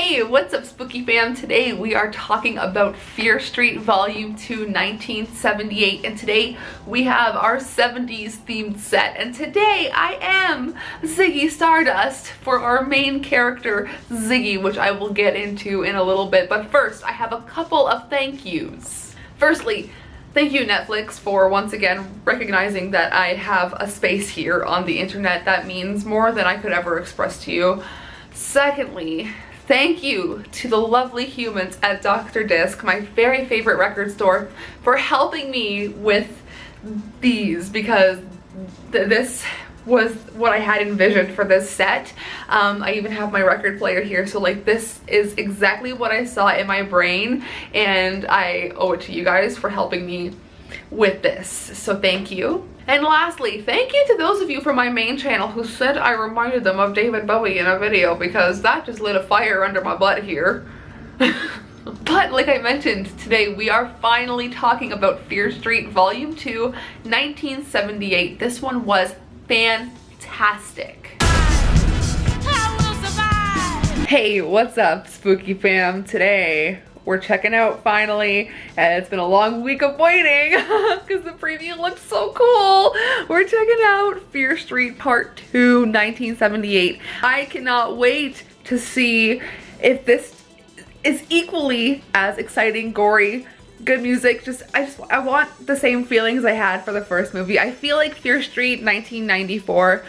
Hey, what's up, Spooky fam? Today we are talking about Fear Street Volume 2, 1978, and today we have our 70s themed set, and today I am Ziggy Stardust for our main character, Ziggy, which I will get into in a little bit, but first I have a couple of thank yous. Firstly, thank you, Netflix, for once again recognizing that I have a space here on the internet. That means more than I could ever express to you. Secondly, thank you to the lovely humans at Dr. Disc, my very favorite record store, for helping me with these, because this was what I had envisioned for this set. I even have my record player here, so like this is exactly what I saw in my brain, and I owe it to you guys for helping me with this, so thank you. And lastly, thank you to those of you from my main channel who said I reminded them of David Bowie in a video, because that just lit a fire under my butt here. But like I mentioned, today we are finally talking about Fear Street Volume 2, 1978. This one was fantastic. I will survive. Hey, what's up, Spooky fam? Today we're checking out finally, and it's been a long week of waiting because the preview looked so cool. We're checking out Fear Street Part 2, 1978. I cannot wait to see if this is equally as exciting, gory, good music. I want the same feelings I had for the first movie. I feel like Fear Street 1994,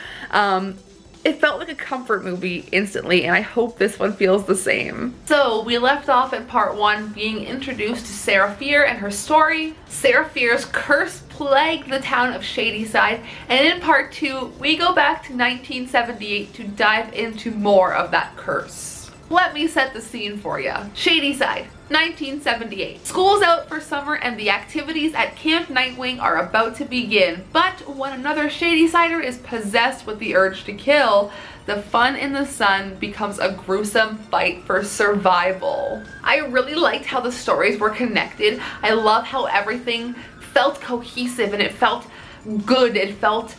it felt like a comfort movie instantly, and I hope this one feels the same. So we left off at part 1 being introduced to Sarah Fear and her story. Sarah Fear's curse plagued the town of Shadyside, and in part 2 we go back to 1978 to dive into more of that curse. Let me set the scene for you. Shadyside, 1978. School's out for summer and the activities at Camp Nightwing are about to begin, but when another Shadysider is possessed with the urge to kill, the fun in the sun becomes a gruesome fight for survival. I really liked how the stories were connected. I love how everything felt cohesive and it felt good. It felt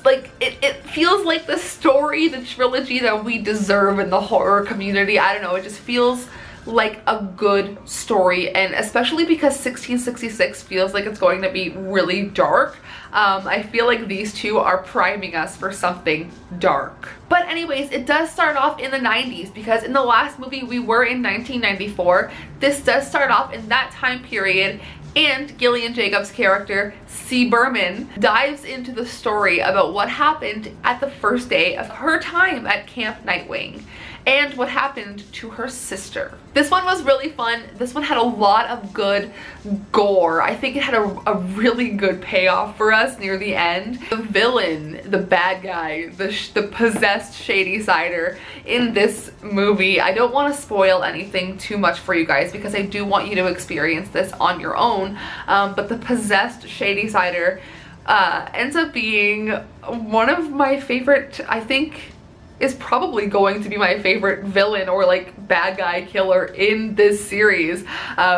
like it feels like the story, the trilogy that we deserve in the horror community. I don't know, it just feels like a good story, and especially because 1666 feels like it's going to be really dark. I feel like these two are priming us for something dark. But anyways, it does start off in the 90s, because in the last movie we were in 1994. This does start off in that time period, and Gillian Jacobs' character, C. Berman, dives into the story about what happened at the first day of her time at Camp Nightwing and what happened to her sister. This one was really fun. This one had a lot of good gore. I think it had a really good payoff for us near the end. The villain, the bad guy, the possessed Shadysider in this movie, I don't want to spoil anything too much for you guys because I do want you to experience this on your own, but the possessed Shadysider ends up being one of my favorite, I think is probably going to be my favorite villain or like bad guy killer in this series,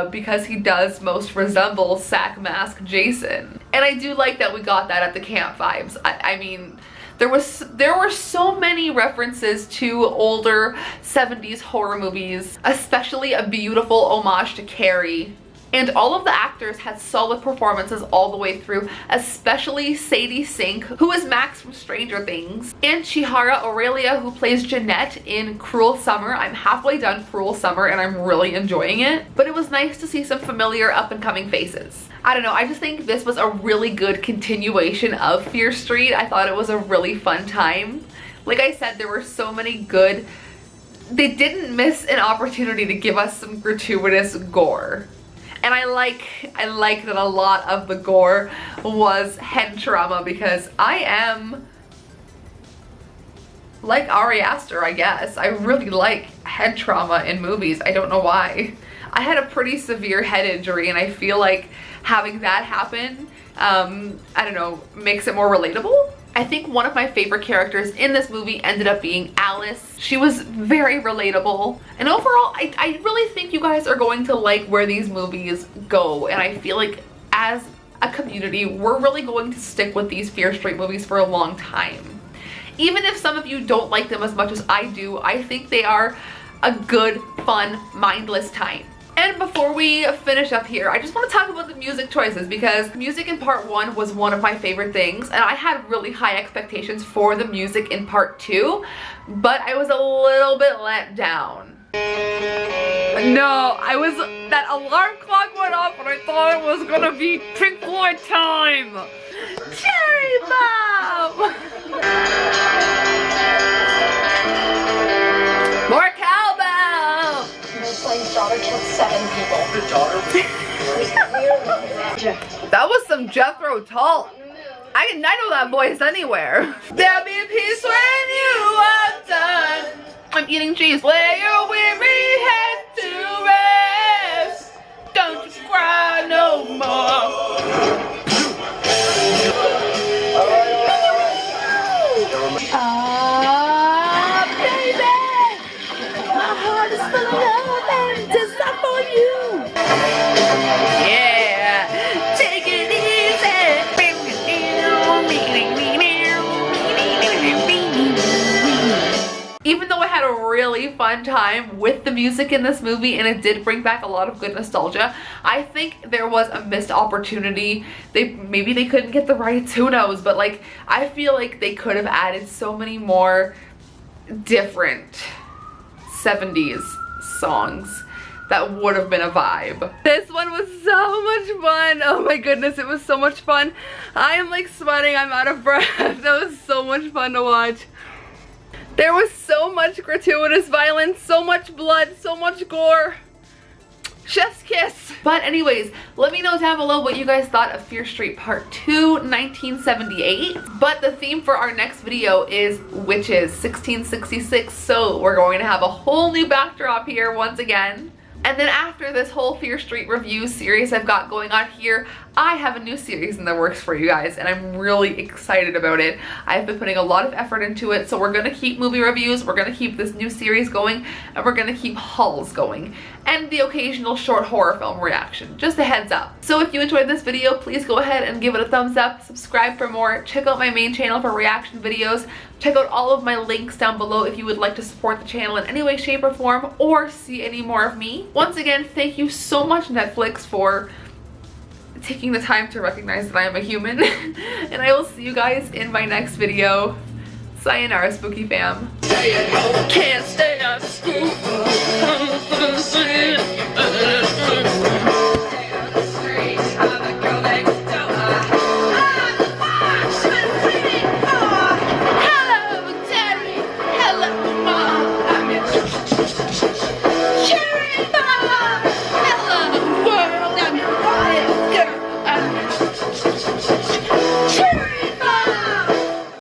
because he does most resemble Sack Mask Jason. And I do like that we got that at the camp vibes. I mean, there were so many references to older 70s horror movies, especially a beautiful homage to Carrie. And all of the actors had solid performances all the way through, especially Sadie Sink, who is Max from Stranger Things, and Chihara Aurelia, who plays Jeanette in Cruel Summer. I'm halfway done Cruel Summer and I'm really enjoying it, but it was nice to see some familiar up-and-coming faces. I don't know, I just think this was a really good continuation of Fear Street. I thought it was a really fun time. Like I said, there were so many good... They didn't miss an opportunity to give us some gratuitous gore. And I like that a lot of the gore was head trauma, because I am like Ari Aster, I guess. I really like head trauma in movies. I don't know why. I had a pretty severe head injury, and I feel like having that happen, I don't know, makes it more relatable. I think one of my favorite characters in this movie ended up being Alice. She was very relatable. And overall, I really think you guys are going to like where these movies go. And I feel like as a community, we're really going to stick with these Fear Street movies for a long time. Even if some of you don't like them as much as I do, I think they are a good, fun, mindless time. And before we finish up here, I just want to talk about the music choices, because music in part 1 was one of my favorite things, and I had really high expectations for the music in part 2, but I was a little bit let down. No, that alarm clock went off and I thought it was gonna be Pink Floyd time. Cherry Bomb! More cowbell! Slade's daughter killed 7 people. The daughter? That was some Jethro Tull. I know that voice anywhere. There'll be peace when you are done. I'm eating cheese. Lay your weary head to rest. Don't you cry no more. Ah, baby, my heart is full of love and desire for you. Yeah, take it easy. Even though I had a really fun time with the music in this movie and it did bring back a lot of good nostalgia, I think there was a missed opportunity. Maybe they couldn't get the rights, who knows, but like I feel like they could have added so many more different 70s songs that would have been a vibe. This one was so much fun. Oh my goodness, it was so much fun. I am like sweating, I'm out of breath. That was so much fun to watch. There was so much gratuitous violence, so much blood, so much gore. Chef's kiss. But anyways, let me know down below what you guys thought of Fear Street Part 2, 1978. But the theme for our next video is witches, 1666. So we're going to have a whole new backdrop here once again. And then after this whole Fear Street review series I've got going on here, I have a new series in the works for you guys, and I'm really excited about it. I've been putting a lot of effort into it, so we're gonna keep movie reviews, we're gonna keep this new series going, and we're gonna keep hauls going, and the occasional short horror film reaction, just a heads up. So if you enjoyed this video, please go ahead and give it a thumbs up, subscribe for more, check out my main channel for reaction videos, check out all of my links down below if you would like to support the channel in any way, shape, or form, or see any more of me. Once again, thank you so much, Netflix, for taking the time to recognize that I am a human. And I will see you guys in my next video. Sayonara, Spooky fam. Can't stay out of school.